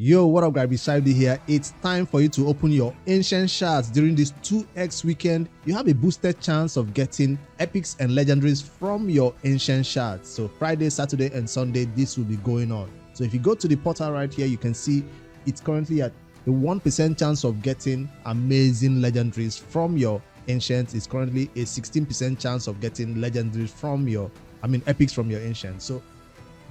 Yo, what up guys, beside here. It's time for you to open your ancient shards during this 2x weekend. You have a boosted chance of getting epics and legendaries from your ancient shards. So Friday, Saturday and Sunday, this will be going on. So if you go to the portal right here, you can see it's currently at a 1% chance of getting amazing legendaries from your ancients. It's currently a 16% chance of getting legendaries from your, epics from your ancients. So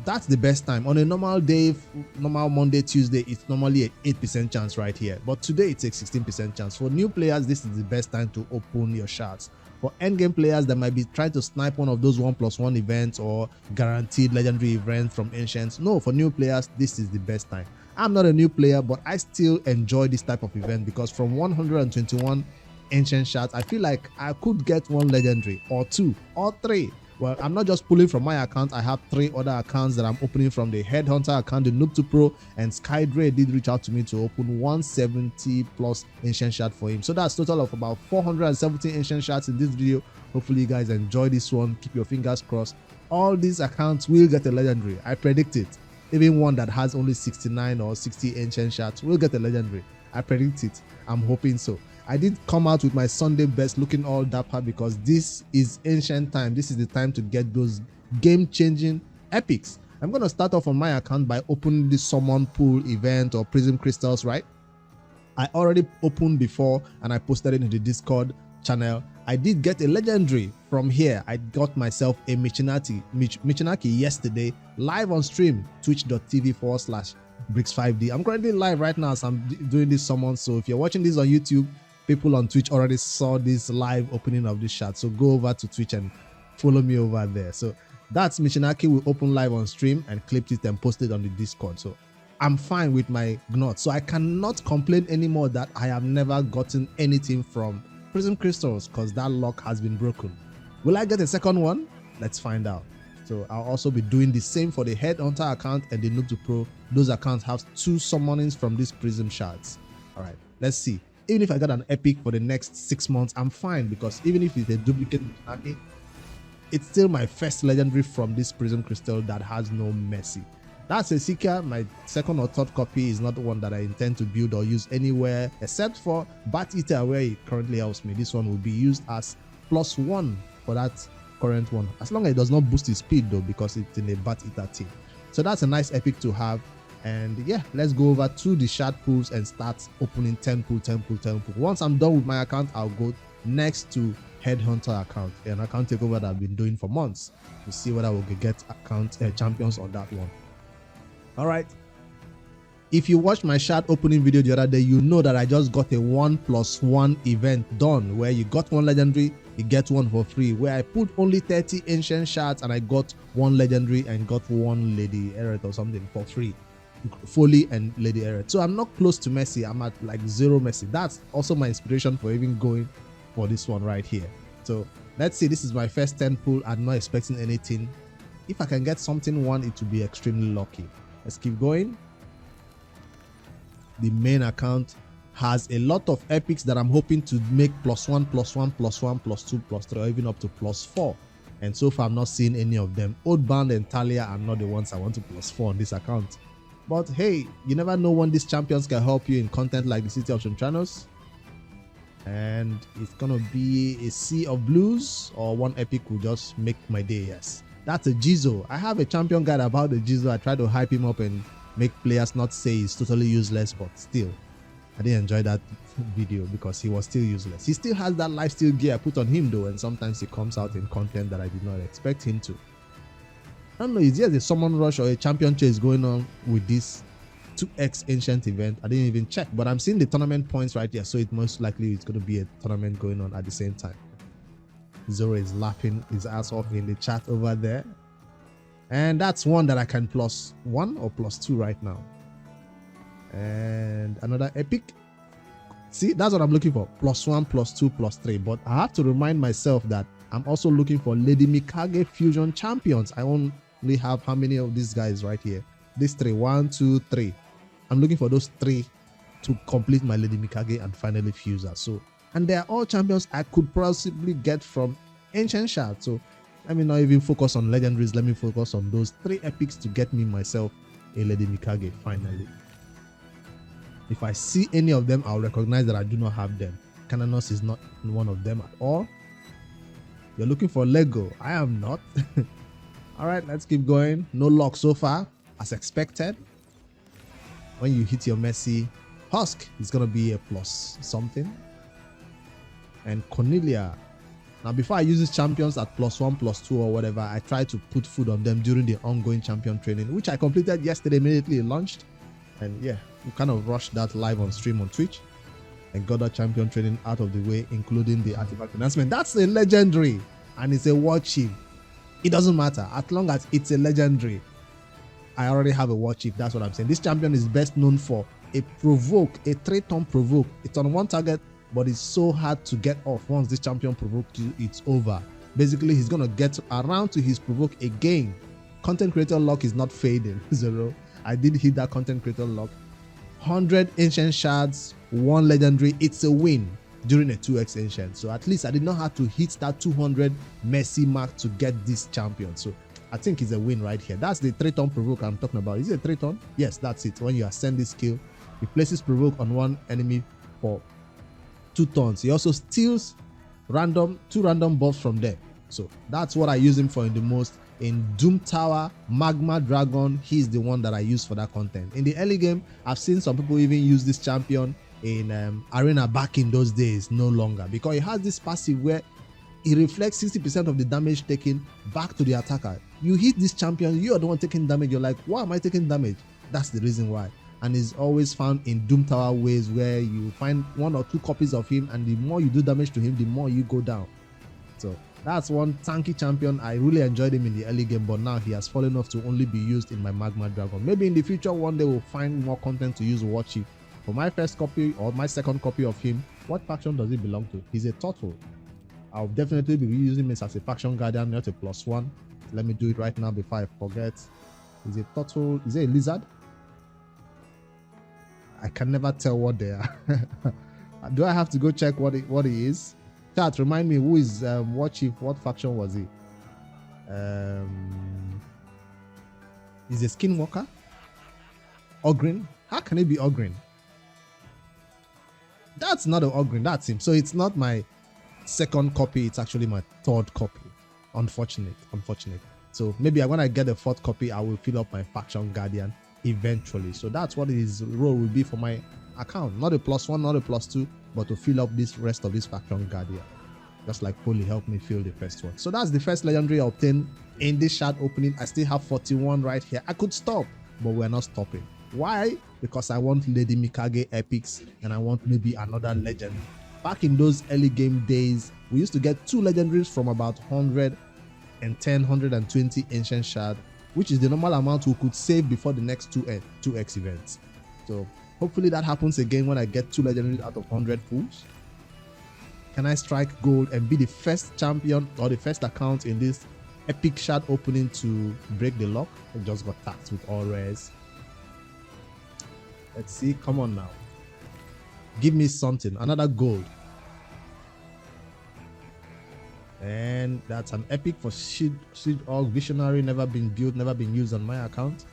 that's the best time. On a normal day, normal Monday, Tuesday, it's normally an 8% chance right here. But today it's a 16% chance. For new players, this is the best time to open your shards. For endgame players that might be trying to snipe one of those 1+1 events or guaranteed legendary events from ancients, no, for new players, this is the best time. I'm not a new player, but I still enjoy this type of event because from 121 ancient shards, I feel like I could get one legendary or two or three. Well, I'm not just pulling from my account. I have 3 other accounts that I'm opening from the Headhunter account, the Noob2Pro, and Skydre did reach out to me to open 170 plus ancient shard for him. So that's a total of about 470 ancient shards in this video. Hopefully you guys enjoy this one. Keep your fingers crossed. All these accounts will get a legendary. I predict it. Even one that has only 69 or 60 ancient shards will get a legendary. I predict it. I'm hoping so. I did come out with my Sunday best looking all dapper because this is ancient time. This is the time to get those game-changing epics. I'm going to start off on my account by opening this summon pool event or prism crystals, right? I already opened before and I posted it in the Discord channel. I did get a legendary from here. I got myself a Michinaki yesterday live on stream, twitch.tv/Bricks5D. I'm currently live right now as I'm doing this summon. So if you're watching this on YouTube, people on Twitch already saw this live opening of this shard, so go over to Twitch and follow me over there. So that's Michinaki. We open live on stream and clipped it and posted on the Discord. So I'm fine with my gnot, so I cannot complain anymore that I have never gotten anything from prism crystals because that lock has been broken. Will I get a second one? Let's find out. So I'll also be doing the same for the Headhunter account and the Noob2Pro. Those accounts have 2 summonings from these prism shards. All right, let's see. Even if I got an epic for the next 6 months, I'm fine because even if it's a duplicate Michinaki, it's still my first legendary from this prism crystal that has no mercy. That's a Seeker. My second or third copy is not the one that I intend to build or use anywhere except for Bat Eater where it currently helps me. This one will be used as +1 for that current one, as long as it does not boost its speed though, because it's in a Bat Eater team. So that's a nice epic to have. And yeah, let's go over to the shard pools and start opening 10 pool. Once I'm done with my account, I'll go next to Headhunter account, an account takeover that I've been doing for months, to see whether we'll get account champions on that one. All right, if you watched my shard opening video the other day, you know that I just got a 1+1 event done where you got 1 legendary, you get 1 for free, where I put only 30 ancient shards and I got 1 legendary and got 1 lady Eret or something for free. Foley and Lady Eret. So I'm not close to Messi. I'm at like 0 Messi. That's also my inspiration for even going for this one right here. So let's see. This is my first 10 pool. I'm not expecting anything. If I can get something 1, it will be extremely lucky. Let's keep going. The main account has a lot of epics that I'm hoping to make +1, +1, +1, +2, +3, or even up to +4. And so far I'm not seeing any of them. Oathbound and Talia are not the ones I want to +4 on this account. But hey, you never know when these champions can help you in content like the City of Shintranos. And it's gonna be a sea of blues or 1 epic will just make my day. Yes, that's a Jizo. I have a champion guide about the Jizo. I try to hype him up and make players not say he's totally useless, but still, I didn't enjoy that video because he was still useless. He still has that lifesteal gear I put on him though, and sometimes he comes out in content that I did not expect him to. I don't know, is there a summon rush or a champion chase going on with this 2x ancient event? I didn't even check, but I'm seeing the tournament points right here, so it most likely it's going to be a tournament going on at the same time. Zoro is laughing his ass off in the chat over there, and that's one that I can +1 or +2 right now. And another epic. See, that's what I'm looking for, +1, +2, +3. But I have to remind myself that I'm also looking for Lady Mikage fusion champions. I only have how many of these guys right here? These 3, 1, 2, 3. I'm looking for those 3 to complete my Lady Mikage and finally fuse her. So, and they are all champions I could possibly get from ancient shards. So let me not even focus on legendaries. Let me focus on those 3 epics to get me myself a Lady Mikage finally. If I see any of them, I'll recognize that I do not have them. Cananos is not one of them at all. You're looking for Lego. I am not. All right, let's keep going. No luck so far, as expected. When you hit your Messi, Husk is going to be a plus something. And Cornelia. Now, before I use these champions at +1, +2 or whatever, I try to put food on them during the ongoing champion training, which I completed yesterday, immediately launched. And yeah, we kind of rushed that live on stream on Twitch and got that champion training out of the way, including the artifact announcement. That's a legendary and it's a war chief. It doesn't matter as long as it's a legendary. I already have a war chief. That's what I'm saying. This champion is best known for a provoke, a 3-turn provoke. It's on one target, but it's so hard to get off. Once this champion provoked you, it's over. Basically, he's gonna get around to his provoke again. Content creator luck is not fading. 0. I did hit that content creator luck. 100 ancient shards, 1 legendary. It's a win during a 2x ancient. So at least I did not have to hit that 200 Messi mark to get this champion. So I think it's a win right here. That's the 3-turn provoke I'm talking about. Is it a 3-turn? Yes, that's it. When you ascend this skill, he places provoke on one enemy for 2 turns. He also steals 2 random buffs from them. So that's what I use him for in the most. In Doom Tower, Magma Dragon, he's the one that I use for that content. In the early game, I've seen some people even use this champion in Arena back in those days, no longer, because he has this passive where he reflects 60% of the damage taken back to the attacker. You hit this champion, you're the one taking damage. You're like, why am I taking damage? That's the reason why. And is always found in Doom Tower ways where you find 1 or 2 copies of him, and the more you do damage to him, the more you go down. So that's one tanky champion. I really enjoyed him in the early game, but now he has fallen off to only be used in my Magma Dragon. Maybe in the future, one day we'll find more content to use War Chief. For my first copy or my second copy of him, what faction does he belong to? He's a turtle. I'll definitely be using him as a faction guardian, not a +1. Let me do it right now before I forget. Is a turtle? Is it a lizard? I can never tell what they are. Do I have to go check what he is? Chat, remind me, who is War Chief? What faction was he? Is a Skinwalker? Ogrin? How can it be Ogrin? That's not an Ogrin, that's him. So it's not my second copy, it's actually my 3rd copy. Unfortunate. So maybe when I get a 4th copy, I will fill up my faction guardian eventually. So that's what his role will be for my account. Not a +1, not a +2, but to fill up this rest of this faction guardian. Just like Polly helped me fill the first one. So that's the first legendary I obtained in this shard opening. I still have 41 right here. I could stop, but we're not stopping. Why? Because I want Lady Mikage epics and I want maybe another legend. Back in those early game days, we used to get 2 legendaries from about 110, 120 ancient shard, which is the normal amount we could save before the next 2x events. So hopefully that happens again when I get 2 legendaries out of 100 pools. Can I strike gold and be the first champion or the first account in this epic shard opening to break the lock? I just got taxed with all rares. Let's see. Come on now. Give me something. Another gold. And that's an epic for Siege Org Visionary. Never been built, never been used on my account.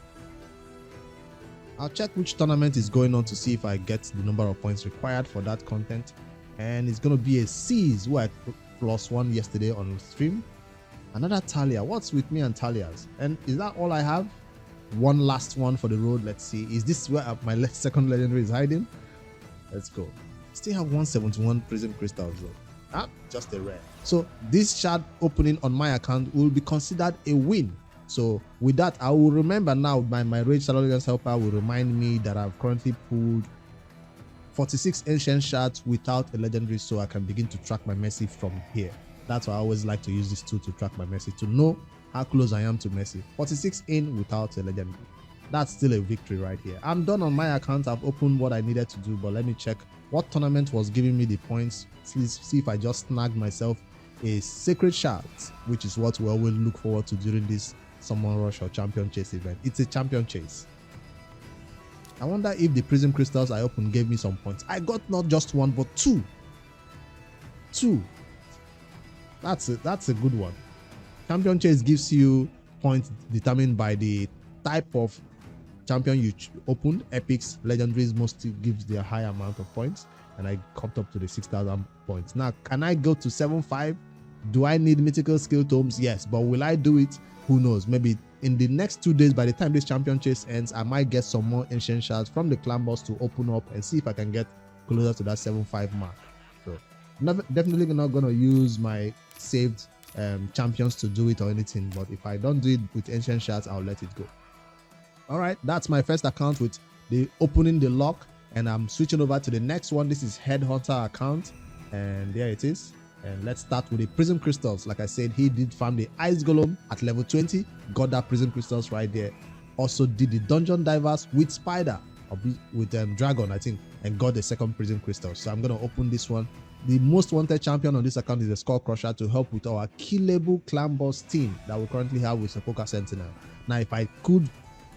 I'll check which tournament is going on to see if I get the number of points required for that content. And it's going to be a Seize who I +1 yesterday on stream. Another Talia. What's with me and Talias? And is that all I have? One last one for the road. Let's see. Is this where my second legendary is hiding? Let's go. Still have 171 Prism Crystals though. Ah, just a rare. So this shard opening on my account will be considered a win. So with that, I will remember now. My Rage Salarians helper will remind me that I've currently pulled 46 ancient shards without a legendary, so I can begin to track my Messi from here. That's why I always like to use this tool to track my Messi, to know how close I am to Messi. 46 in without a legendary. That's still a victory right here. I'm done on my account. I've opened what I needed to do, but let me check what tournament was giving me the points. Please see if I just snagged myself a Sacred Shards, which is what we always look forward to during this Summon Rush or Champion Chase event. It's a Champion Chase. I wonder if the Prism Crystals I opened gave me some points. I got not just 1, but 2. 2. That's a good one. Champion Chase gives you points determined by the type of champion you opened, epics, legendaries mostly gives their high amount of points, and I caught up to the 6,000 points. Now, can I go to 7.5? Do I need mythical skill tomes? Yes, but will I do it? Who knows? Maybe in the next 2 days, by the time this champion chase ends, I might get some more ancient shards from the clan boss to open up and see if I can get closer to that 7.5 mark. So definitely not gonna use my saved champions to do it or anything, but if I don't do it with ancient shards, I'll let it go. All right, that's my first account with the opening the lock, and I'm switching over to the next one. This is Headhunter account, and there it is. And let's start with the prism crystals. Like I said, he did farm the ice golem at level 20, got that prism crystals right there. Also did the dungeon divers with spider, or with dragon, I think, and got the second prism crystal. So I'm gonna open this one. The most wanted champion on this account is the Skull Crusher to help with our killable clan boss team that we currently have with Sepulchre Sentinel. Now, if I could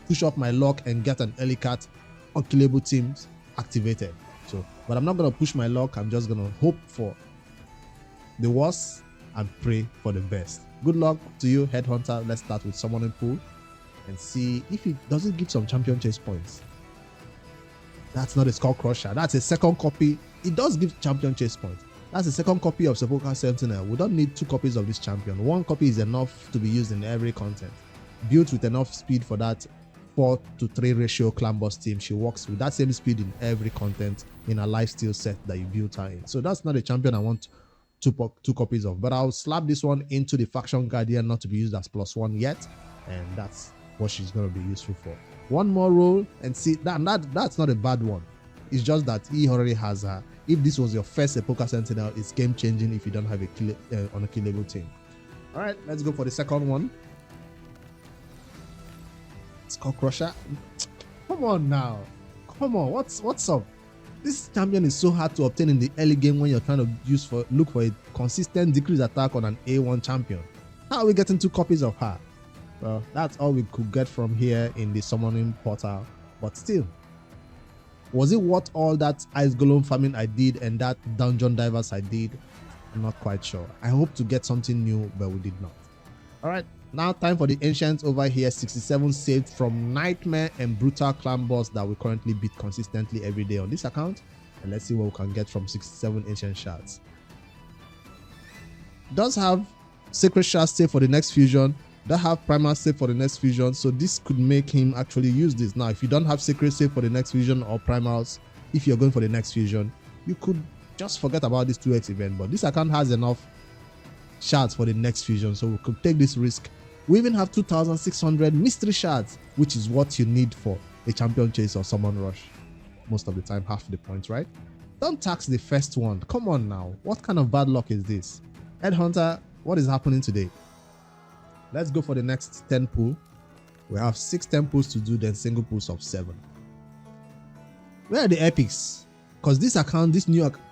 push up my luck and get an early cat, unkillable teams activated. So, but I'm not gonna push my luck. I'm just gonna hope for the worst and pray for the best. Good luck to you, Headhunter. Let's start with summoning pool and see if it doesn't give some champion chase points. That's not a Skull Crusher. That's a second copy. It does give champion chase points. That's a second copy of Sepulchre Sentinel. We don't need 2 copies of this champion. 1 copy is enough to be used in every content. Built with enough speed for that 4:3 ratio clan boss team. She works with that same speed in every content in a lifesteal set that you built her in. So that's not a champion I want 2 copies of, but I'll slap this one into the faction guardian, not to be used as +1 yet, and that's what she's going to be useful for. One more roll and see that's not a bad one. It's just that he already has her. If this was your first Sepulchre Sentinel, it's game changing if you don't have a unkillable team. All right, let's go for the second one. Skull Crusher. Come on now, come on. What's up? This champion is so hard to obtain in the early game when you're trying to look for a consistent decrease attack on an A1 champion. How are we getting 2 copies of her? Well, that's all we could get from here in the summoning portal, but still, was it worth all that ice golem farming I did and that dungeon divers I did? I'm not quite sure. I hope to get something new, but we did not. All right, now time for the ancients over here. 67 saved from nightmare and brutal clan boss that we currently beat consistently every day on this account, and let's see what we can get from 67 ancient shards. Does have sacred shards save for the next fusion, does have primal save for the next fusion, so this could make him actually use this. Now, if you don't have sacred save for the next fusion or primals, if you're going for the next fusion, you could just forget about this 2x event, but this account has enough shards for the next fusion, so we could take this risk. We even have 2,600 mystery shards, which is what you need for a champion chase or summon rush. Most of the time, half the points, right? Don't tax the first one. Come on now. What kind of bad luck is this? Headhunter, what is happening today? Let's go for the next 10 pool. We have 6 temples to do, then single pools of 7. Where are the epics? Because this account, this new account,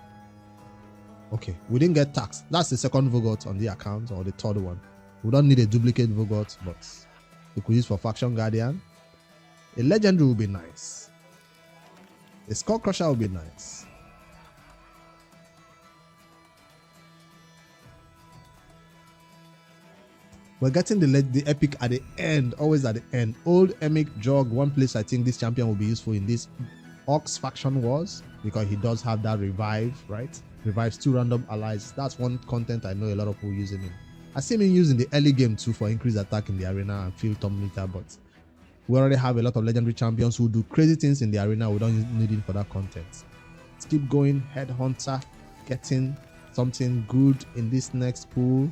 okay, we didn't get taxed. That's the second Vogot on the account, or the third one. We don't need a duplicate Vogot, but we could use for faction guardian. A legendary would be nice. A Skull Crusher would be nice. We're getting the epic at the end, always at the end. Old Emic Jog, one place I think this champion will be useful in this Ox faction wars, because he does have that revive, right? Revives 2 random allies. That's one content I know a lot of people using him. I see him using the early game too for increased attack in the arena and field top meter, but we already have a lot of legendary champions who do crazy things in the arena. We don't need him for that content. Let's keep going. Headhunter, getting something good in this next pool.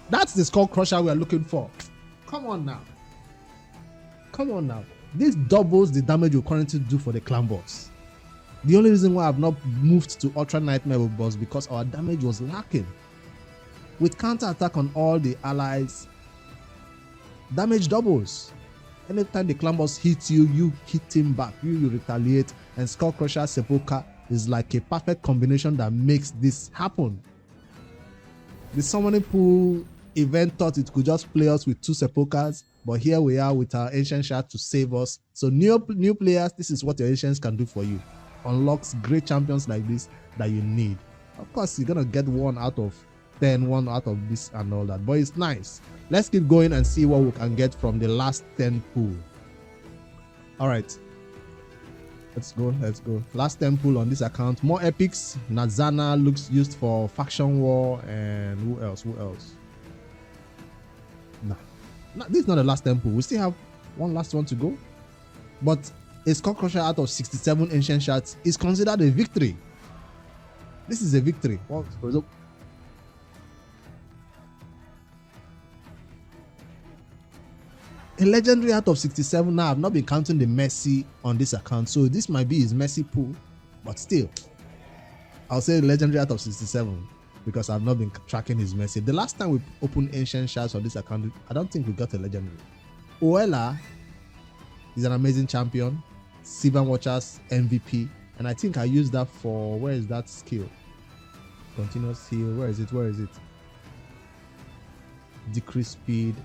That's the Skull Crusher we are looking for. Come on now. Come on now. This doubles the damage we currently do for the clan boss. The only reason why I've not moved to Ultra Nightmare was because our damage was lacking. With counter attack on all the allies, damage doubles. Anytime the clan boss hits you, you hit him back. You retaliate, and Skull Crusher Sepulchre is like a perfect combination that makes this happen. The summoning pool event thought it could just play us with 2 sepulchres, but here we are with our ancient shard to save us. So new players, this is what your ancients can do for you. Unlocks great champions like this that you need. Of course, you're gonna get 1 out of 10, 1 out of this and all that, but it's nice. Let's keep going and see what we can get from the last 10 pool. All right. Let's go. Let's go. Last temple on this account. More epics. Nazana looks used for faction war. And who else? Who else? Nah. This is not the last temple. We still have one last one to go. But a skull crusher out of 67 ancient shards is considered a victory. This is a victory. Well, for example, a legendary out of 67. Now I've not been counting the mercy on this account, so this might be his mercy pool, but still I'll say legendary out of 67 because I've not been tracking his mercy. The last time we opened ancient shards on this account, I don't think we got a legendary. Oela is an amazing champion, Silver Watchers MVP, and I think I used that for, where is that skill? Continuous heal. Where is it? Where is it? Decrease speed.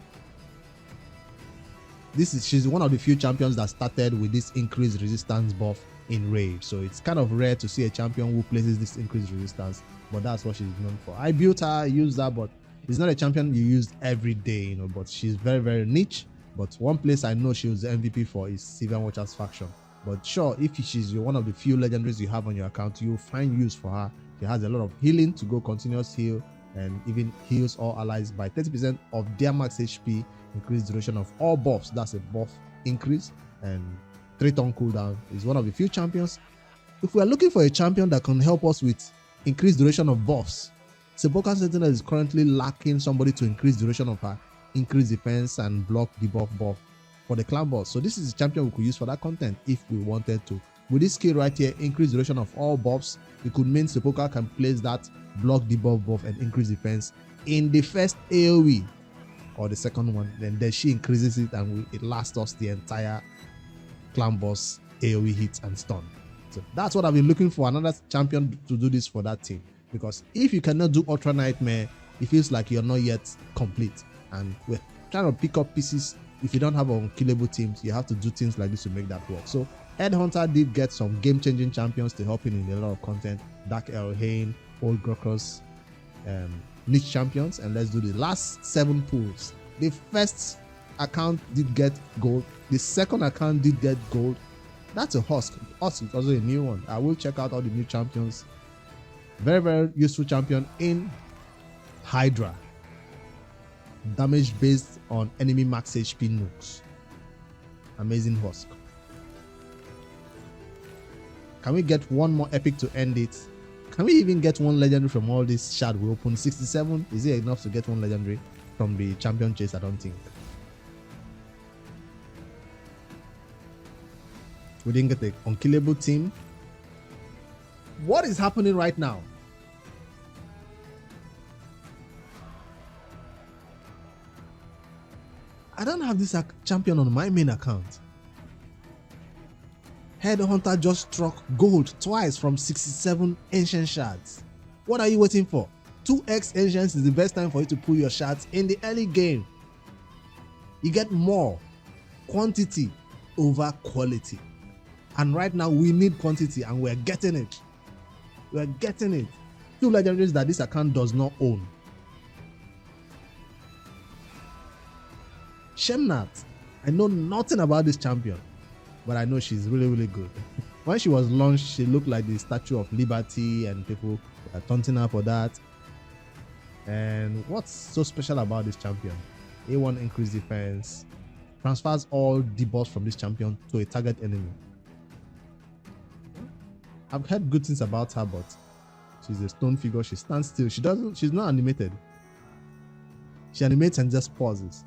She's one of the few champions that started with this increased resistance buff in raid, so it's kind of rare to see a champion who places this increased resistance, but that's what she's known for. I built her, used that, but it's not a champion you use every day, you know, but she's very, very niche. But one place I know she was the MVP for is Silver Watchers faction. But sure, if she's one of the few legendaries you have on your account, you'll find use for her. She has a lot of healing to go continuous heal, and even heals all allies by 30% of their max HP, increased duration of all buffs. That's a buff increase, and 3-turn cooldown. Is one of the few champions. If we are looking for a champion that can help us with increased duration of buffs, Sepulchral Sentinel is currently lacking somebody to increase duration of her increase defense and block debuff buff for the clan boss. So this is a champion we could use for that content if we wanted to. With this skill right here, increase duration of all buffs, it could mean Sepulchral can place that block debuff buff and increase defense in the first AoE or the second one, then she increases it and it lasts us the entire clan boss AoE hit and stun. So that's what I've been looking for, another champion to do this for that team, because if you cannot do Ultra Nightmare, it feels like you're not yet complete, and we're trying to pick up pieces. If you don't have unkillable teams, you have to do things like this to make that work. So Headhunter did get some game-changing champions to help him in a lot of content. Dark Elhain, Old Grokos, niche champions. And let's do the last 7 pools. The first account did get gold. The second account did get gold. That's a Husk. Husk is also a new one. I will check out all the new champions. Very, very useful champion in Hydra. Damage based on enemy max HP nukes. Amazing Husk. Can we get one more epic to end it? Can we even get one legendary from all this shard we opened? 67? Is it enough to get one legendary from the champion chase? I don't think. We didn't get the unkillable team. What is happening right now? I don't have this champion on my main account. Headhunter just struck gold twice from 67 ancient shards. What are you waiting for? 2x ancients is the best time for you to pull your shards in the early game. You get more quantity over quality. And right now we need quantity and we're getting it. We're getting it. 2 legendaries that this account does not own. Shemnat. I know nothing about this champion, but I know she's really, really good. When she was launched, she looked like the Statue of Liberty and people are taunting her for that. And what's so special about this champion? A1 increased defense, transfers all debuffs from this champion to a target enemy. I've heard good things about her, but she's a stone figure. She stands still. She's not animated. She animates and just pauses.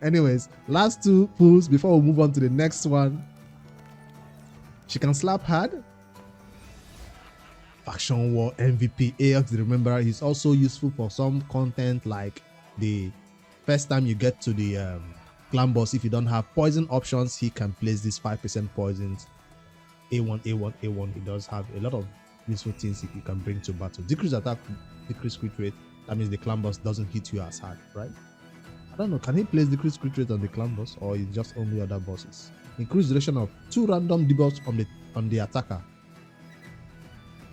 Anyways, last 2 pulls before we move on to the next one. She can slap hard. Faction War MVP AX, remember, he's also useful for some content like the first time you get to the clan boss. If you don't have poison options, he can place these 5% poisons. A1, A1, A1. He does have a lot of useful things he can bring to battle. Decrease attack, decrease crit rate. That means the clan boss doesn't hit you as hard, right? I don't know, can he place decrease crit rate on the clan boss, or is just only other bosses? Increase duration of 2 random debuffs on the attacker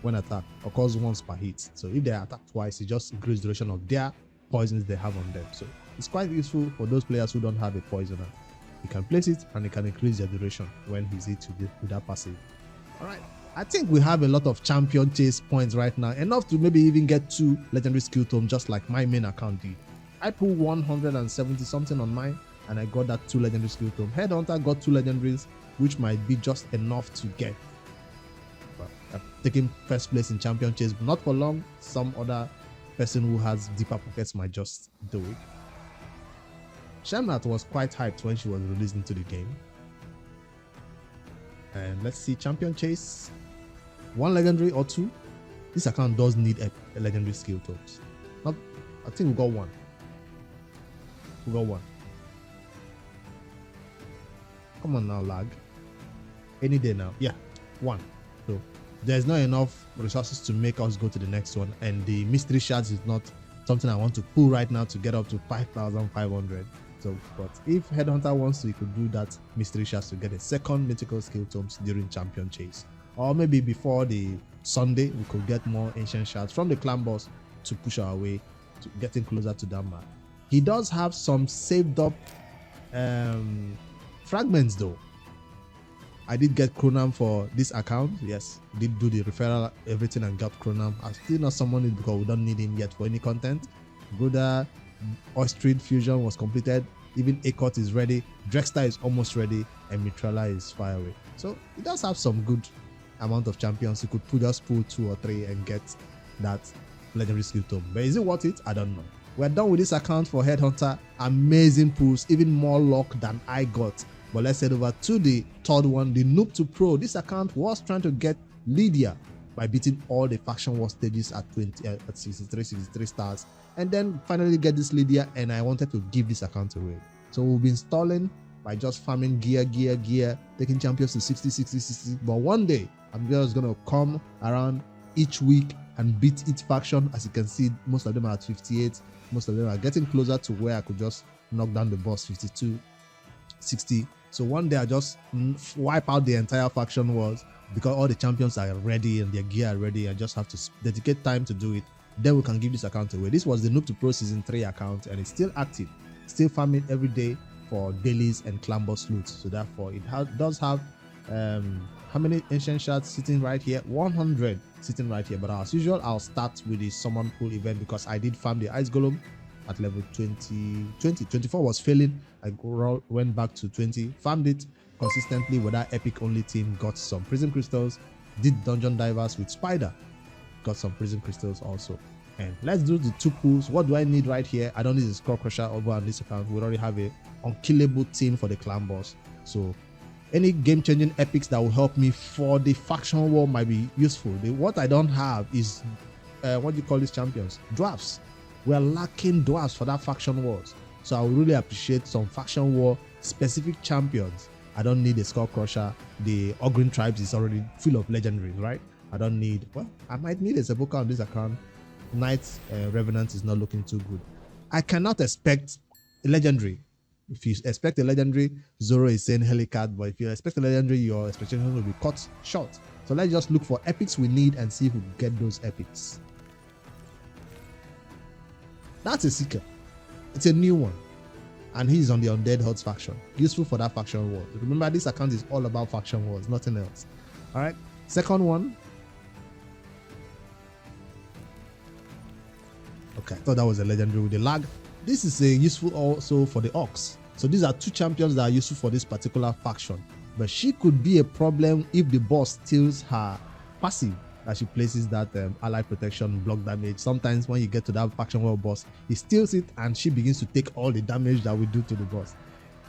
when attacked, occurs once per hit. So if they attack twice, it just increase duration of their poisons they have on them. So it's quite useful for those players who don't have a poisoner. You can place it and it can increase your duration when he's hit with that passive. All right. I think we have a lot of champion chase points right now, enough to maybe even get 2 legendary skill tomes, just like my main account did. I put 170 something on mine and I got that 2 legendary skill tome. Headhunter got 2 legendaries, which might be just enough to get. But I'm taking first place in champion chase, but not for long. Some other person who has deeper pockets might just do it. Shamnat was quite hyped when she was released into the game. And let's see, champion chase, 1 legendary or 2. This account does need a legendary skill tomes. I think we got 1. We got 1. Come on now, lag. Any day now. Yeah, 1. So there's not enough resources to make us go to the next one, and the mystery shards is not something I want to pull right now to get up to 5,500. So, but if Headhunter wants to, he could do that mystery shards to get a second mythical skill tomes during champion chase, or maybe before the Sunday we could get more ancient shards from the clan boss to push our way to getting closer to that mark. He does have some saved up fragments though. I did get Chronam for this account. Yes, did do the referral, everything, and got Chronam. I'm still not summoned it because we don't need him yet for any content. Buddha Oystrid fusion was completed. Even Akot is ready. Drexter is almost ready, and Mitrala is far away. So it does have some good amount of champions. You could just pull 2 or 3 and get that legendary skill tome. But is it worth it? I don't know. We're done with this account for Headhunter. Amazing pulls, even more luck than I got. But let's head over to the third one, the Noob to Pro. This account was trying to get Lydia by beating all the faction war stages at 63 stars, and then finally get this Lydia, and I wanted to give this account away. So we'll be installing by just farming gear, taking champions to 60. But one day I'm just gonna come around each week and beat each faction. As you can see, most of them are at 58. Most of them are getting closer to where I could just knock down the boss 52, 60. So one day I just wipe out the entire faction wars because all the champions are ready and their gear are ready. I just have to dedicate time to do it. Then we can give this account away. This was the Noob to Pro Season 3 account, and it's still active, still farming every day for dailies and clan boss loot. So therefore it does have how many ancient shards sitting right here? 100 sitting right here. But as usual, I'll start with the summon pool event because I did farm the ice golem at level 24 was failing. I went back to 20, farmed it consistently with that epic only team, got some prison crystals, did dungeon divers with spider, got some prison crystals also. And let's do the 2 pools. What do I need right here? I don't need a skull crusher over on this account. We already have a unkillable team for the clan boss. So any game changing epics that will help me for the faction war might be useful. What I don't have is what do you call these champions? Dwarfs. We're lacking dwarfs for that faction wars. So I would really appreciate some faction war specific champions. I don't need a skull crusher. The Ogrin tribes is already full of legendaries, right? I don't need, well, I might need a sepulchre on this account. Knight Revenant is not looking too good. I cannot expect a legendary. If you expect a legendary, Zoro is saying Helicat, but if you expect a legendary, your expectations will be cut short. So let's just look for epics we need and see if we get those epics. That's a seeker. It's a new one. And he's on the Undead Hordes faction. Useful for that faction war. Remember, this account is all about faction wars, nothing else. Alright. Second one. Okay, I thought that was a legendary with the lag. This is a useful also for the Orcs. So these are 2 champions that are useful for this particular faction. But she could be a problem if the boss steals her passive that she places that ally protection block damage. Sometimes when you get to that faction war boss, he steals it and she begins to take all the damage that we do to the boss.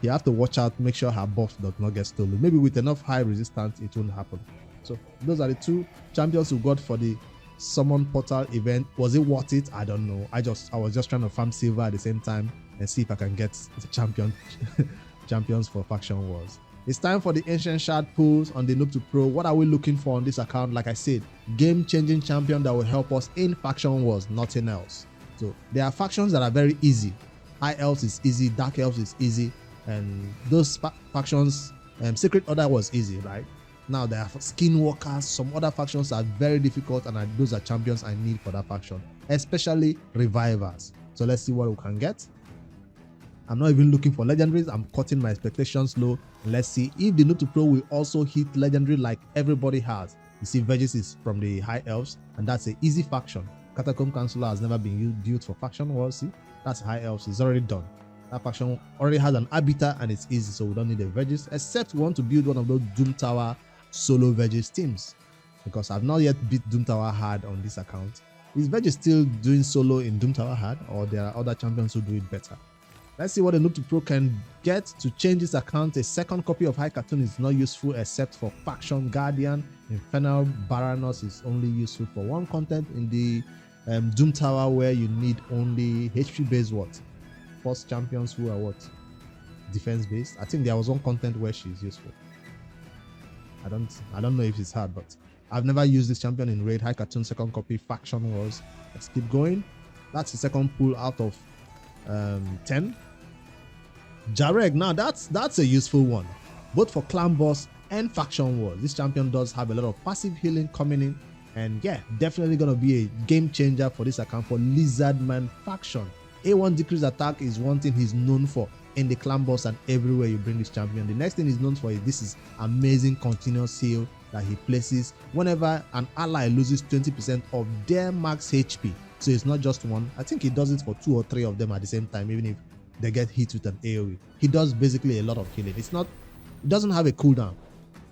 You have to watch out, make sure her buff does not get stolen. Maybe with enough high resistance, it won't happen. So those are the 2 champions we got for the summon portal event. Was it worth it? I don't know. I was just trying to farm silver at the same time and see if I can get the champions for faction wars. It's time for the ancient shard pools on the Noob to Pro. What are we looking for on this account? Like I said, game changing champion that will help us in faction wars, nothing else. So there are factions that are very easy. High elves is easy, dark elves is easy, and those factions, Secret Order was easy, right? Now there are skinwalkers, some other factions are very difficult, and those are champions I need for that faction, especially revivers. So let's see what we can get. I'm not even looking for legendaries. I'm cutting my expectations low. Let's see if the noob to pro will also hit legendary like everybody has. You see, Vegas is from the high elves, and that's an easy faction. Catacomb Counselor has never been built for faction wars. See, that's high elves. It's already done. That faction already has an arbiter and it's easy, so we don't need a Vegas, except we want to build one of those Doom Tower solo Vegas teams, because I've not yet beat Doom Tower hard on this account. Is Vegas still doing solo in Doom Tower hard, or there are other champions who do it better? Let's see what the noob to pro can get to change this account. A second copy of High Cartoon is not useful except for Faction Guardian. Infernal Baranos is only useful for one content in the Doom Tower, where you need only HP based what? First champions who are what? Defense based. I think there was one content where she's useful. I don't know if it's hard, but I've never used this champion in raid. High Cartoon second copy Faction Wars. Let's keep going. That's the second pull out of 10. Jareg, now that's a useful one, both for clan boss and faction wars. This champion does have a lot of passive healing coming in, and yeah, definitely gonna be a game changer for this account for Lizardman faction. A1 decrease attack is one thing he's known for in the clan boss and everywhere you bring this champion. The next thing he's known for is this is amazing continuous heal that he places whenever an ally loses 20% of their max HP. So it's not just one. I think he does it for 2 or 3 of them at the same time, even if they get hit with an AoE. He does basically a lot of healing. It doesn't have a cooldown.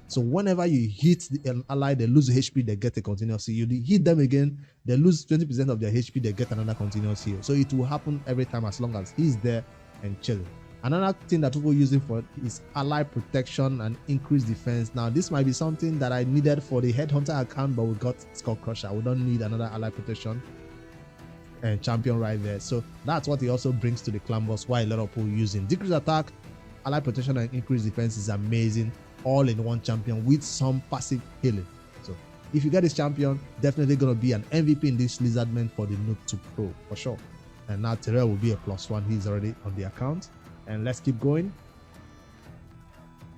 So whenever you hit an ally, they lose HP, they get a continuous heal. You hit them again, they lose 20% of their HP, they get another continuous heal. So it will happen every time as long as he's there and chilling. Another thing that people use him for is ally protection and increased defense. Now this might be something that I needed for the Headhunter account, but we got Skull Crusher. We don't need another ally protection and champion right there. So that's what he also brings to the clan boss, why a lot of people use him. Decrease attack, ally protection, and increased defense is amazing, all in one champion with some passive healing. So if you get this champion, definitely gonna be an MVP in this Lizardman for the noob to pro for sure. And now Terrell will be a +1. He's already on the account. And let's keep going.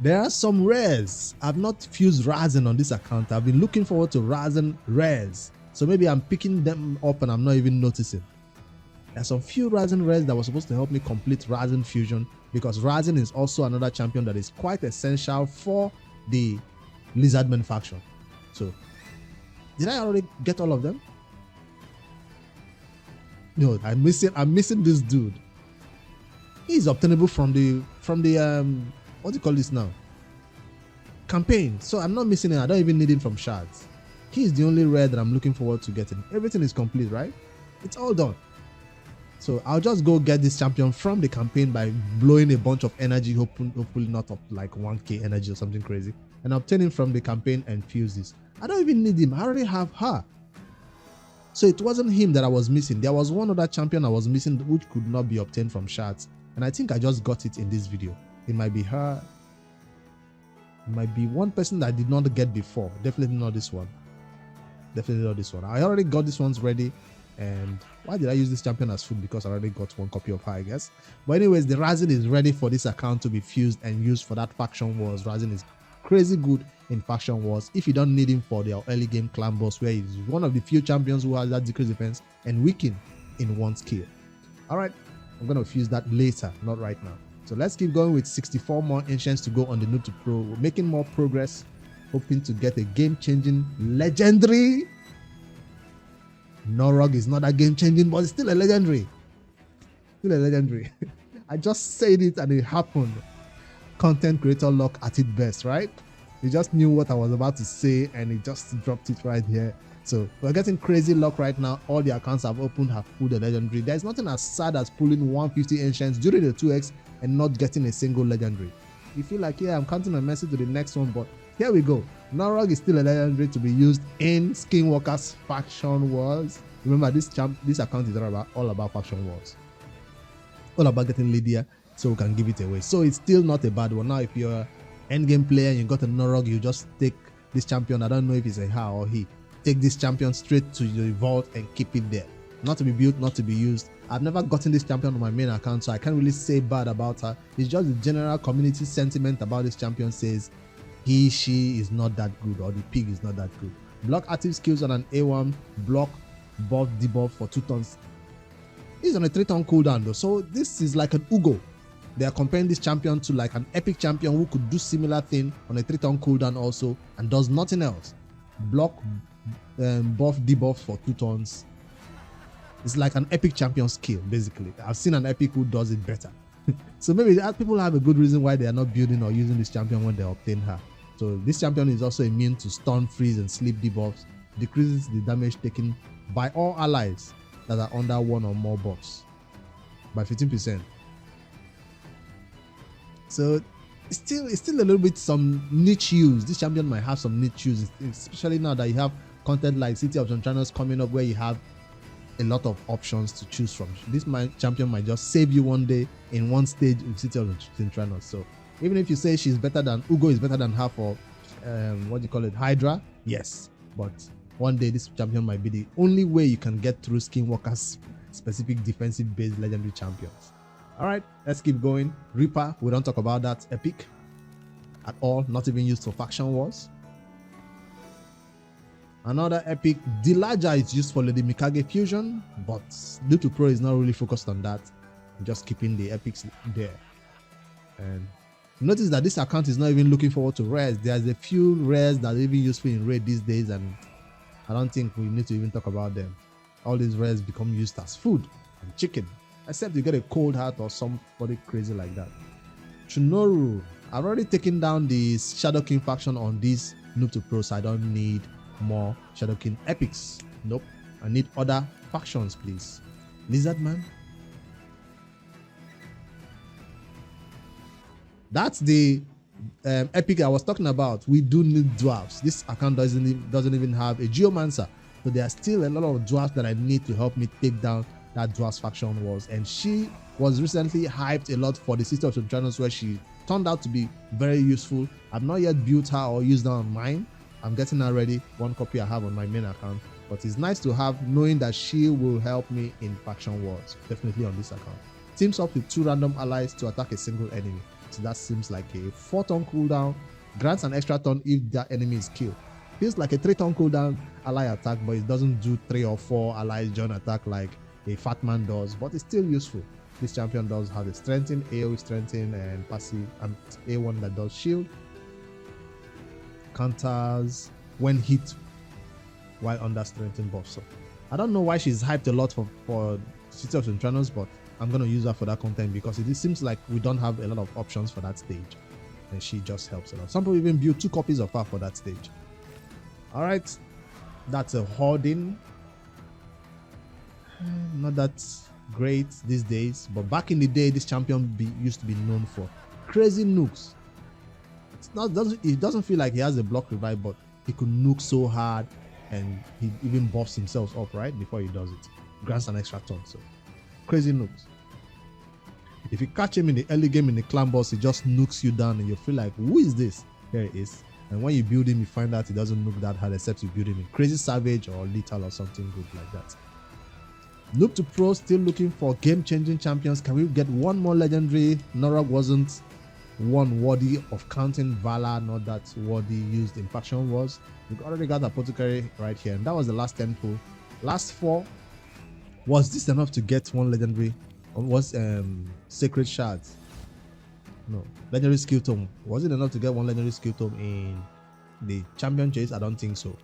There are some rares. I've not fused Razen on this account. I've been looking forward to Razen rares, so maybe I'm picking them up and I'm not even noticing. There's some few Razen rares that were supposed to help me complete Razen fusion, because Razen is also another champion that is quite essential for the Lizardman faction. So did I already get all of them? No, I'm missing this dude. He's obtainable from the what do you call this now? Campaign. So I'm not missing it. I don't even need him from shards. He's the only rare that I'm looking forward to getting. Everything is complete, right? It's all done. So I'll just go get this champion from the campaign by blowing a bunch of energy, hopefully not up like 1k energy or something crazy, and obtain him from the campaign and fuse this. I don't even need him. I already have her. So it wasn't him that I was missing. There was one other champion I was missing which could not be obtained from shards. And I think I just got it in this video. It might be her. It might be one person that I did not get before. Definitely not this one. Definitely not this one. I already got this one's ready. And why did I use this champion as food? Because I already got one copy of her, I guess. But anyways, the Razen is ready for this account to be fused and used for that faction wars. Razen is crazy good in faction wars. If you don't need him for their early game clan boss, where he's one of the few champions who has that decreased defense and weaken in one skill. Alright. I'm going to fuse that later, not right now. So let's keep going with 64 more ancients to go on the noob to pro. We're making more progress, hoping to get a game-changing legendary. Norog is not a game-changing, but it's still a legendary. Still a legendary. I just said it and it happened. Content creator luck at its best, right? You just knew what I was about to say and it just dropped it right here. So we're getting crazy luck right now. All the accounts I've opened have pulled a legendary. There's nothing as sad as pulling 150 ancients during the 2x and not getting a single legendary. You feel like, yeah, I'm counting my message to the next one, but here we go. Norog is still a legendary to be used in Skinwalker's faction wars. Remember, this account is all about faction wars. All about getting Lydia so we can give it away. So it's still not a bad one. Now, if you're an endgame player and you got a Norog, you just take this champion. I don't know if it's a her or he. Take this champion straight to your vault and keep it there. Not to be built, not to be used. I've never gotten this champion on my main account, so I can't really say bad about her. It's just the general community sentiment about this champion says she is not that good, or the pig is not that good. Block active skills on an A1, block buff debuff for 2 turns. He's on a 3-turn cooldown though, so this is like an Ugo. they are comparing this champion to like an epic champion who could do similar thing on a 3-turn cooldown also and does nothing else. Block, buff, debuff for 2 turns. It's like an epic champion skill, basically. I've seen an epic who does it better. So maybe people have a good reason why they are not building or using this champion when they obtain her. So this champion is also immune to stun, freeze, and sleep debuffs. Decreases the damage taken by all allies that are under 1 or more buffs by 15%. So it's still a little bit some niche use. This champion might have some niche use, especially now that you have content like City of Centranos coming up, where you have a lot of options to choose from. This champion might just save you one day in one stage with City of Centranos. So even if you say she's better than Ugo is better than her for Hydra, yes, but one day this champion might be the only way you can get through Skinwalker's specific defensive based legendary champions. All right, let's keep going. Reaper, we don't talk about that epic at all, not even used for faction wars. Another epic, Dilaja, is used for Lady Mikage fusion, but Noob to Pro is not really focused on that. I'm just keeping the epics there. And notice that this account is not even looking forward to rares. There's a few rares that are even useful in raid these days, and I don't think we need to even talk about them. All these rares become used as food and chicken, except you get a cold heart or somebody crazy like that. Chunoru, I've already taken down the Shadow King faction on this Noob to Pro, so I don't need more Shadow King epics. Nope, I need other factions, please. Lizardman. That's the epic I was talking about. We do need dwarfs. This account doesn't even have a Geomancer, so there are still a lot of dwarfs that I need to help me take down that dwarfs faction wars. And she was recently hyped a lot for the City of Centranos, where she turned out to be very useful. I've not yet built her or used her on mine. I'm getting her ready. One copy I have on my main account, but it's nice to have, knowing that she will help me in faction wars, definitely on this account. Teams up with 2 random allies to attack a single enemy. So that seems like a 4-turn cooldown, grants an extra turn if that enemy is killed. Feels like a 3-turn cooldown ally attack, but it doesn't do 3 or 4 allies join attack like a fat man does, but it's still useful. This champion does have a strengthen, AoE strengthen, and passive, and A1 that does shield. Counters when hit while under strengthen buff. So I don't know why she's hyped a lot for City of Centranos, but I'm gonna use her for that content because it seems like we don't have a lot of options for that stage, and she just helps a lot. Some people even build 2 copies of her for that stage. All right, that's a hoarding. Not that great these days, but back in the day, this champion used to be known for crazy nukes. It doesn't feel like he has a block revive, but he could nuke so hard, and he even buffs himself up right before he does it. Grants an extra turn. So crazy nukes. If you catch him in the early game in the clan boss, he just nukes you down, and you feel like, who is this? Here it is. And when you build him, you find out he doesn't nuke that hard, except you build him in crazy savage or lethal or something good like that. Noob to Pro still looking for game-changing champions. Can we get one more legendary? Norog wasn't one worthy of counting Valor, not that worthy used in faction wars. We already got Apothecary right here, and that was the last 10 pull. Last 4. Was this enough to get one legendary? Or was Sacred Shards? No. Legendary Skill Tome. Was it enough to get one legendary Skill Tome in the champion chase? I don't think so.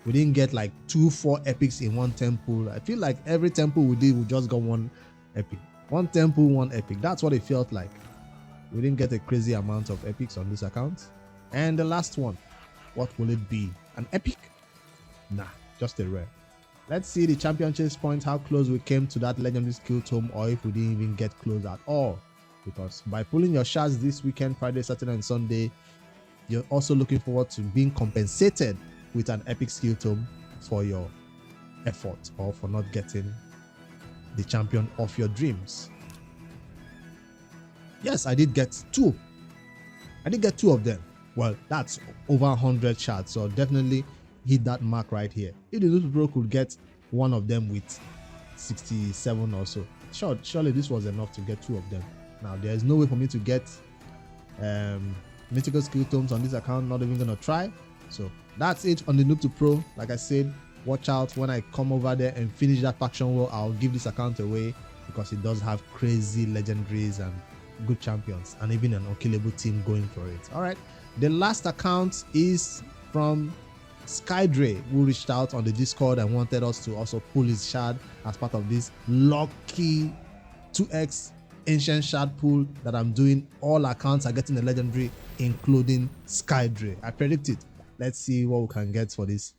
We didn't get like 2-4 epics in one temple. I feel like every temple we did, we just got one epic. One temple, one epic. That's what it felt like. We didn't get a crazy amount of epics on this account. And the last one, what will it be? An epic? Nah, just a rare. Let's see the champion chase point, how close we came to that legendary skill tome, or if we didn't even get close at all. Because by pulling your shards this weekend, Friday, Saturday, and Sunday, you're also looking forward to being compensated with an epic skill tome for your effort or for not getting the champion of your dreams. Yes, I did get 2. I did get 2 of them. Well, that's over 100 shards, so definitely hit that mark right here. If the little bro could get one of them with 67 or so, surely this was enough to get 2 of them. Now, there is no way for me to get mythical skill tomes on this account. Not even gonna try. So that's it on the Noob to Pro. Like I said, watch out when I come over there and finish that faction war. I'll give this account away because it does have crazy legendaries and good champions and even an unkillable team going for it. All right, the last account is from Skydre, who reached out on the Discord and wanted us to also pull his shard as part of this lucky 2x ancient shard pool that I'm doing. All accounts are getting a legendary, including Skydre. I predict it. Let's see what we can get for this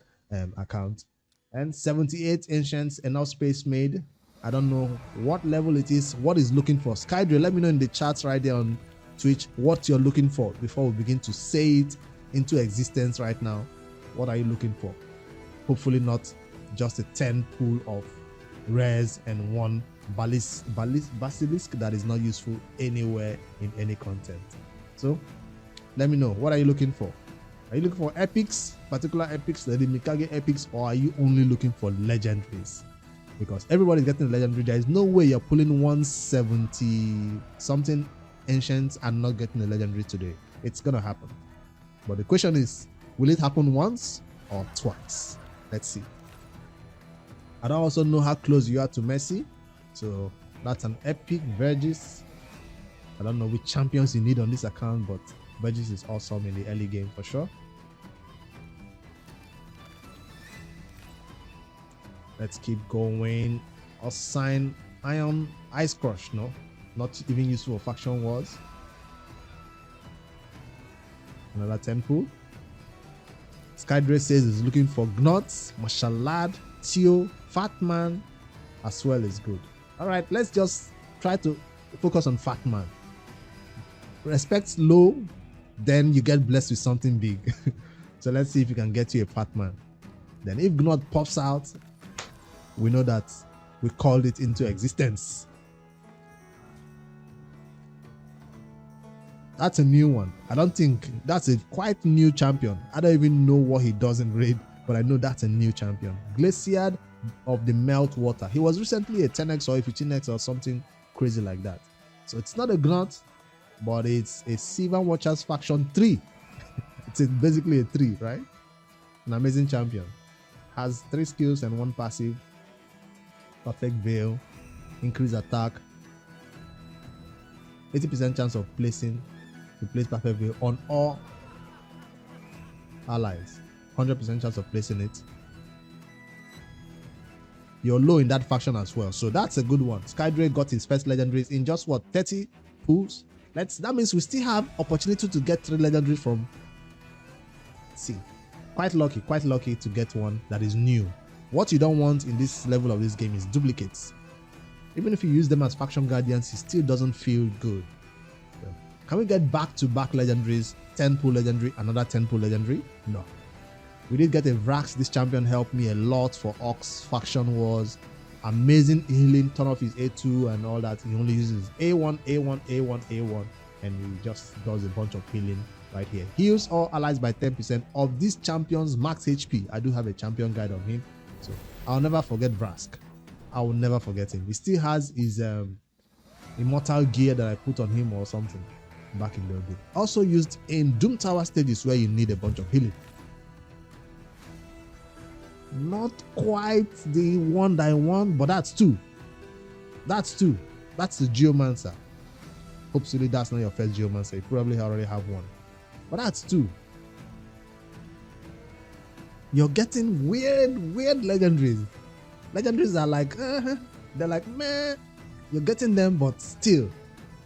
account. And 78 ancients, enough space made. I don't know what level it is, what is looking for. Skydre, let me know in the chats right there on Twitch what you're looking for before we begin to say it into existence right now. What are you looking for? Hopefully not just a 10 pool of rares and one basilisk that is not useful anywhere in any content. So let me know, what are you looking for? Are you looking for epics, particular epics, the Mikage epics, or are you only looking for legendaries? Because everybody's getting a legendary. There is no way you're pulling 170 something ancients and not getting a legendary today. It's gonna happen. But the question is, will it happen once or twice? Let's see. I don't also know how close you are to Messi. So that's an epic Vergis. I don't know which champions you need on this account, but Vergis is awesome in the early game for sure. Let's keep going. I'll sign Iron Ice Crush. No, not even useful for faction wars. Another 10 pool. Skydre says he's looking for Gnots, Mashalad, Tio, Fatman, as well is good. All right, let's just try to focus on Fatman. Respect low, then you get blessed with something big. So let's see if you can get you a Fatman. Then if Gnot pops out, we know that we called it into existence. That's a new one. I don't think that's a quite new champion. I don't even know what he does in raid, but I know that's a new champion. Glaciad of the Melt Water. He was recently a 10x or a 15x or something crazy like that. So it's not a Gnot, but it's a Silver Watchers faction 3. It's basically a 3, right? An amazing champion. Has 3 skills and 1 passive. Perfect Veil. Increase attack. 80% chance of placing. To place Perfect Veil on all allies. 100% chance of placing it. You're low in that faction as well, so that's a good one. Skydre got his first legendaries in just what, 30 pools? That means we still have opportunity to get 3 legendaries from. Let's see, quite lucky to get one that is new. What you don't want in this level of this game is duplicates. Even if you use them as faction guardians, it still doesn't feel good. So, can we get back-to-back legendaries? 10 pool legendary, another 10 pool legendary? No. We did get a Vrax. This champion helped me a lot for Ox faction wars. Amazing healing, turn off his A2 and all that. He only uses A1, A1, A1, A1, and he just does a bunch of healing right here. Heals all allies by 10% of this champion's max HP. I do have a champion guide on him, so I'll never forget Vrask. I will never forget him. He still has his immortal gear that I put on him or something back in the day. Also used in Doom Tower stages where you need a bunch of healing. Not quite the one that I want, but that's 2. That's 2. That's the Geomancer. Hopefully that's not your first Geomancer. You probably already have one. But that's 2. You're getting weird legendaries. Legendaries are like, they're like, meh. You're getting them, but still,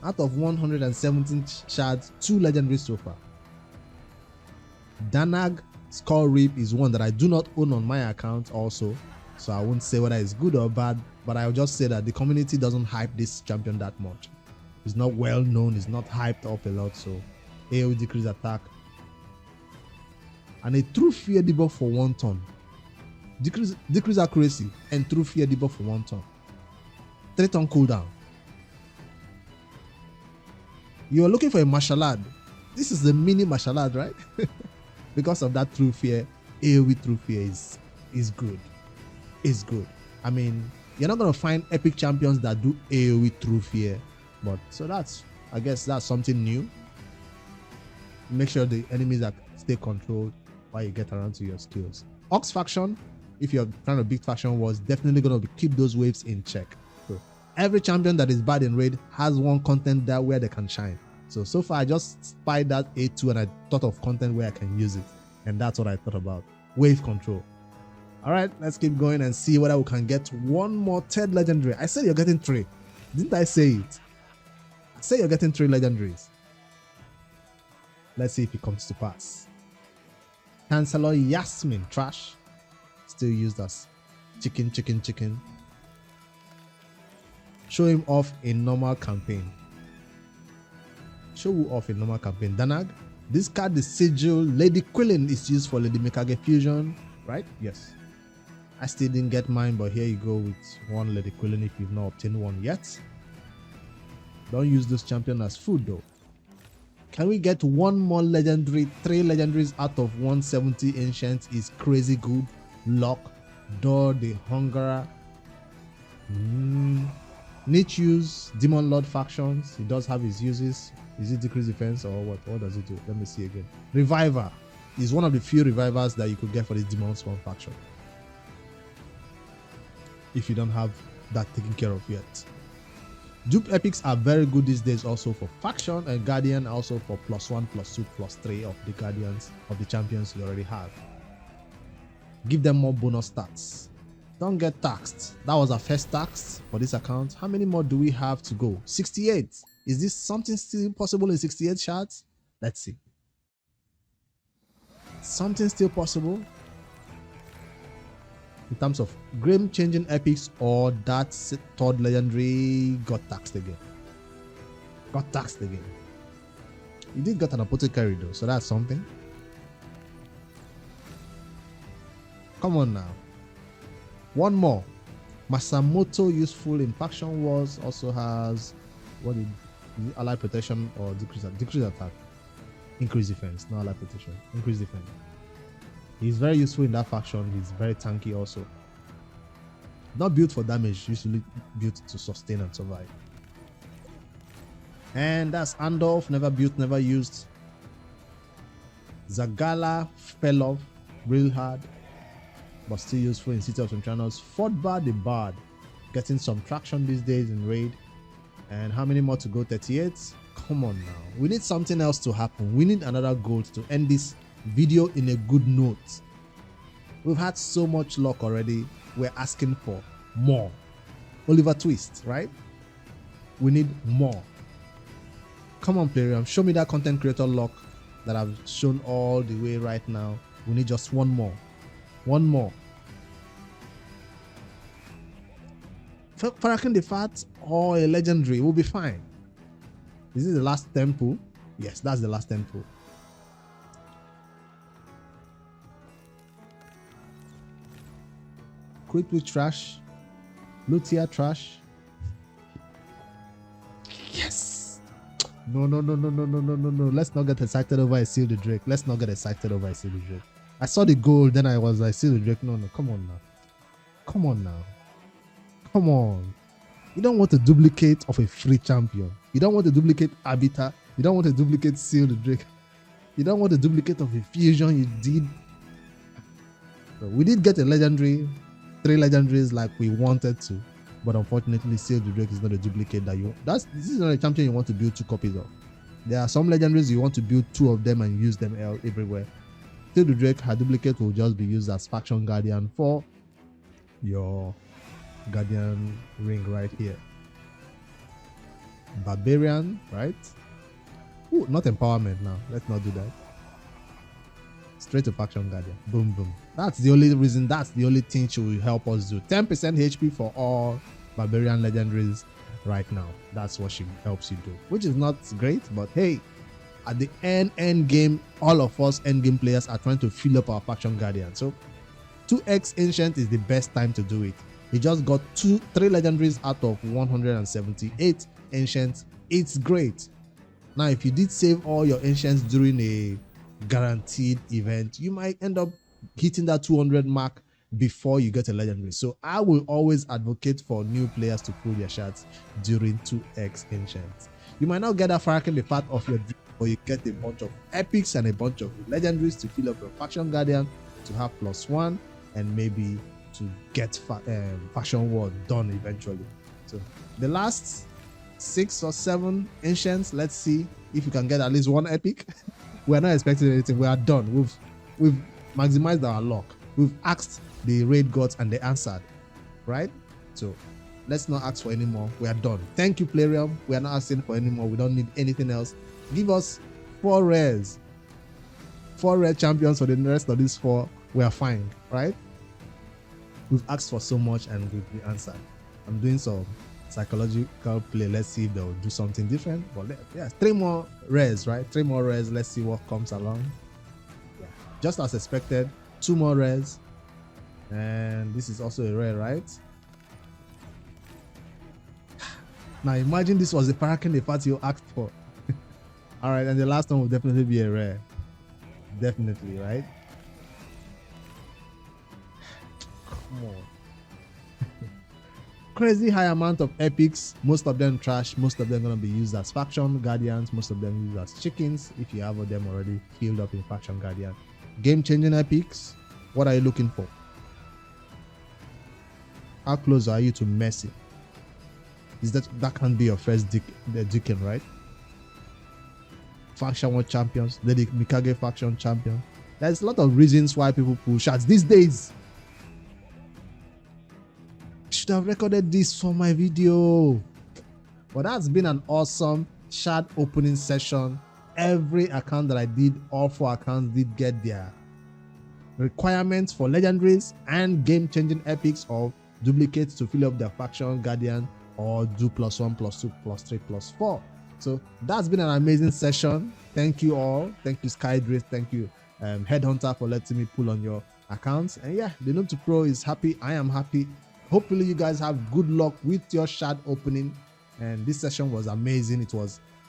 out of 117 shards, 2 legendaries so far. Danag Skull Reap is one that I do not own on my account also, so I won't say whether it's good or bad, but I'll just say that the community doesn't hype this champion that much. It's not well known, it's not hyped up a lot, so AoE decrease attack. And a true fear debuff for 1 turn. Decrease accuracy and true fear debuff for 1 turn. 3 turn cooldown. You're looking for a Mashalad. This is the mini Mashalad, right? Because of that true fear, AoE true fear is good. It's good. I mean, you're not gonna find epic champions that do AoE true fear, but so I guess that's something new. Make sure the enemies stay controlled while you get around to your skills. Ox faction, if you're trying to beat faction wars, definitely gonna keep those waves in check. So every champion that is bad in raid has one content there where they can shine. So far I just spied that A2 and I thought of content where I can use it, and that's what I thought about. Wave control. All right, let's keep going and see whether we can get one more third legendary. I said you're getting 3. Didn't I say it? I said you're getting 3 legendaries. Let's see if it comes to pass. Chancellor Yasmin, trash. Still used as chicken. Show him off in normal campaign. Show you off in normal campaign. Danag. This card, the sigil. Lady Quillen is used for Lady Mikage fusion, right? Yes. I still didn't get mine, but here you go with one Lady Quillen if you've not obtained one yet. Don't use this champion as food though. Can we get one more legendary? 3 legendaries out of 170 ancient is crazy good. Lock, Door, the Hungerer. Niche use, Demon Lord factions. He does have his uses. Is it decrease defense or what? What does it do? Let me see again. Reviver is one of the few revivers that you could get for this Demon Spawn faction, if you don't have that taken care of yet. Dupe epics are very good these days also for faction, and guardian also for +1, +2, +3 of the guardians of the champions you already have. Give them more bonus stats. Don't get taxed. That was our first tax for this account. How many more do we have to go? 68. Is this something still possible in 68 shards? Let's see. Something still possible in terms of game changing epics, or that 3rd legendary got taxed again. You did get an apothecary though, so that's something. Come on now. One more. Masamoto, useful in faction wars, also has what is it, ally protection or decrease attack, increase defense, not ally protection, increase defense. He's very useful in that faction. He's very tanky also. Not built for damage, usually built to sustain and survive. And that's Andolf, never built, never used. Zagala fell off real hard, but still useful in City of Centranos. Fodbar the Bard, getting some traction these days in raid. And how many more to go? 38. Come on now. We need something else to happen. We need another gold to end this video in a good note. We've had so much luck already. We're asking for more. Oliver Twist, right? We need more. Come on, Plarium, show me that content creator luck that I've shown all the way right now. We need just one more. Farakin the Fat or a legendary will be fine. Is this the last temple? Yes, that's the last temple. Quickly trash. Lutia trash. Yes. No. Let's not get excited over I seal the Drake. I saw the gold, then I was like, seal the Drake. No. Come on now. You don't want a duplicate of a free champion. You don't want to duplicate Abita. You don't want to duplicate seal the Drake. You don't want a duplicate of a fusion you did. So we did get a legendary. 3 legendaries like we wanted to, but unfortunately Seal the Drake is not a duplicate that you this is not a champion you want to build 2 copies of. There are some legendaries you want to build 2 of them and use them everywhere. Seal the Drake, her duplicate will just be used as faction guardian for your guardian ring right here. Barbarian, right? Ooh, not empowerment now. Let's not do that. Straight to faction guardian. Boom. That's the only reason. That's the only thing she will help us do. 10% HP for all barbarian legendaries right now. That's what she helps you do, which is not great, but hey, at the end game, all of us end game players are trying to fill up our faction guardian. So 2x ancient is the best time to do it. He just got 3 legendaries out of 178 ancients. It's great. Now if you did save all your ancients during a guaranteed event, you might end up hitting that 200 mark before you get a legendary. So I will always advocate for new players to pull their shots during 2x ancients. You might not get that Farakin the Fat of your dream, but you get a bunch of epics and a bunch of legendaries to fill up your faction guardian, to have +1, and maybe to get faction war done eventually. So the last 6 or 7 ancients, let's see if we can get at least 1 epic. We're not expecting anything. We are done. We've maximized our luck. We've asked the raid gods and they answered, right? So let's not ask for any more. We are done. Thank you, Plarium. We are not asking for any more. We don't need anything else. Give us 4 rares. 4 rare champions for the rest of these 4. We are fine, right? We've asked for so much and we've been answered. I'm doing some psychological play. Let's see if they'll do something different. But yeah, 3 more rares, right? 3 more rares. Let's see what comes along. Yeah. Just as expected, 2 more rares. And this is also a rare, right? Now imagine this was the Paraken the party you asked for. All right, and the last one will definitely be a rare. Definitely, right? Come on. Crazy high amount of epics. Most of them trash. Most of them gonna be used as faction guardians. Most of them used as chickens if you have them already filled up in faction guardian. Game changing epics. What are you looking for? How close are you to Mercy? Is that can't be your first Deacon, right? Faction 1 champions, the Mikage faction champion. There's a lot of reasons why people pull shards these days. I should have recorded this for my video. But that's been an awesome shard opening session. Every account that I did, all 4 accounts did get their requirements for legendaries and game-changing epics or duplicates to fill up their faction guardian or do +1, +2, +3, +4. So that's been an amazing session. Thank you all. Thank you, Skydrift. Thank you, Headhunter, for letting me pull on your accounts. And yeah, the Noob to Pro is happy. I am happy. Hopefully you guys have good luck with your shard opening. And this session was amazing.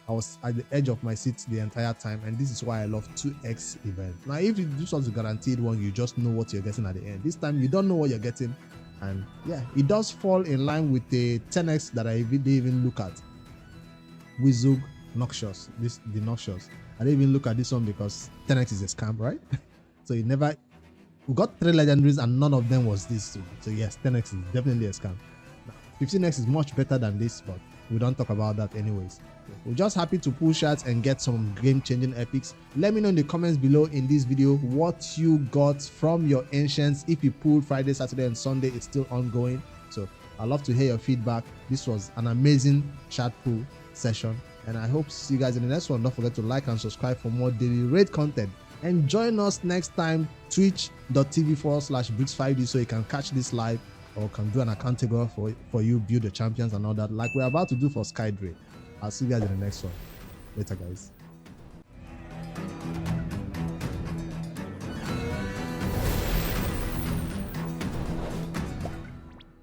I was at the edge of my seat the entire time, and this is why I love 2x event. Now, if this was a guaranteed one, you just know what you're getting at the end. This time you don't know what you're getting, and yeah, it does fall in line with the 10x that I didn't even look at. Wizug Noxious, the Noxious. I didn't even look at this one because 10x is a scam, right? So we got 3 legendaries and none of them was this. So yes, 10x is definitely a scam. 15x is much better than this, but we don't talk about that anyways. We're just happy to pull shards and get some game-changing epics. Let me know in the comments below in this video what you got from your ancients. If you pulled Friday, Saturday, and Sunday, it's still ongoing. So I'd love to hear your feedback. This was an amazing shard pull session, and I hope to see you guys in the next one. Don't forget to like and subscribe for more daily raid content, and join us next time, twitch.tv/Bricks5D, so you can catch this live or can do an account takeover for you, build the champions and all that, like we're about to do for Skydrift. I'll see you guys in the next one. Later, guys.